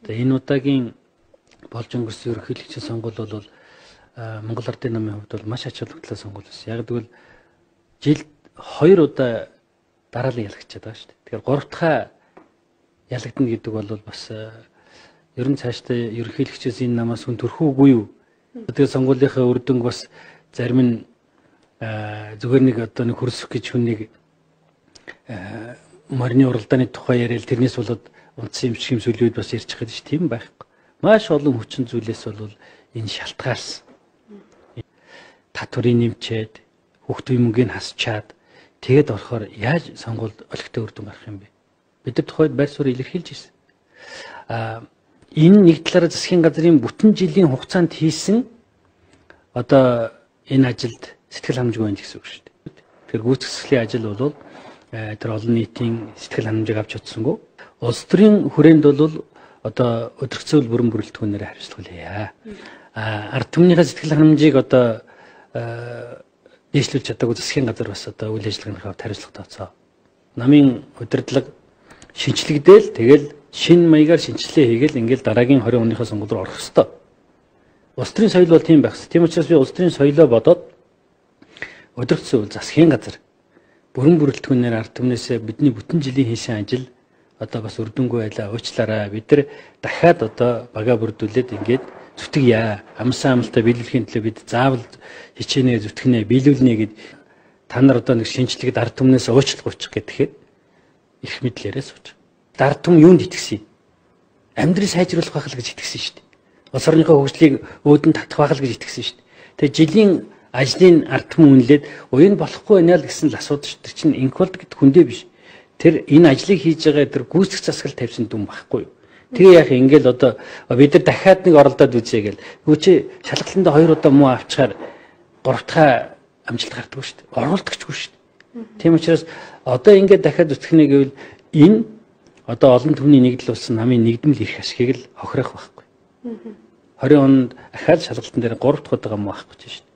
Тэгээ энэ удаагийн болж өнгөрсөн ерөнхийлөгчийн сонгуул бол Монгол Ардын намын хувьд бол маш ач холбогдолтой сонгуул байсан. Яг тэгвэл жилд 2 удаа дараалан ялагдчихад байгаа шүү дээ. Тэгэхээр 3 дахь ялагдана гэдэг бол бас ер нь цаашдаа ерөнхийлөгчөөс энэ намаас хүн төрхөөгүй юу? Тэгээ сонгуулийнхаа үр дүнг бас зарим нь зүгээр нэг одоо нэг хөрсөх гэж хүнийг морины уралдааны тухай яриад тэрнээс болоод унтсан юм шиг юм сүлүүд бас ярьж байгаа шүү. Тийм байхгүй. Маш олон хүчин зүйлээс бол энэ шалтгаалсан. Татврын нэмчээд хүүхдийн мөнгөний хасчаад тэгээд орохоор яаж сонгуульд олигтой үр дүн гарах юм бэ? Бид нар тухайд байр суурь илэрхийлж ирсэн. Энэ нэг талаараа засгийн газрын бүтэн жилийн хугацаанд хийсэн одоо энэ ажилд сэтгэл ханамжгүй байна гэсэн үг шүү дээ. Тэгэхээр гүйцэтгэлийн ажил бол тэр олон нийтийн сэтгэл ханамжийг авч чадсангүй. Улс төрийн хүрээнд бол одоо өдөрцөөл бүрэн бүрэлдэхүүнээр хариуцлуулъя. Ард түмнийхээ сэтгэл ханамжийг одоо дээшлүүлж чадаагүй засгийн газар бас одоо үйл ажиллагааны хавьд хариуцлага тооцоо. Намын удирдлага шинчлэгдээл тэгэл шинэ маягаар шинжилгээ хийгээл ингээл дараагийн 20 оныхоо сонгуул руу орох хэвээр. Улс төрийн соёл бол тийм байх хэвээр. Тийм учраас би улс төрийн соёлоо бодоод өдөрцөөл засгийн газар бүрэн бүрэлдэхүүнээр ард түмнээсээ бидний бүтэн жилийн хийсэн ажил одоо бас үрдэнгүй байлаа, уучлаарай. Бид нар дахиад одоо бага бүрдүүлээд ингээд зүтгэе. Амсан амлалтаа биелүүлэхийн төлөө бид заавал хичээнэ зүтгэнэ, биелүүлнэ гэд та нар одоо нэг шинжилгээд ард түмнээс уучлал гуйчих гэхэд их мэдлээрээ сууж. Ард түмэн юунд итгэсэн юм? Амьдрал сайжруулах байх л гэж итгэсэн шүү дээ. Улс орныхоо хөгжлийг өөдөн татах байх л гэж итгэсэн шүү дээ. Тэгээ жилийн ажлын ард түмэн үнэлээд уян болохгүй байна л гэсэн л асуудал шүү. Тэр чинь инколд гэдэг хүндээ биш. Тэр энэ ажлыг хийж байгаа тэр гүйцэх засаглал тавьсан дүн байхгүй юу? Тэгээ яах ингээл одоо бид нар дахиад нэг оролдоод үзье гэл. Юу чи шалгалтанд 2 удаа муу авчихаар 3 дахь амжилт гардаг шүү дээ. Оруулдагчгүй шүү дээ. Тийм учраас одоо ингээд дахиад зүтгэнэ гэвэл энэ одоо олон түвний нэгдэл болсон намын нэгдмэл ирэх ашгийг л хохирох байхгүй. 20 онд ахаад шалгалтын дээр 3 дахь удаа муу авах гэж шүү дээ.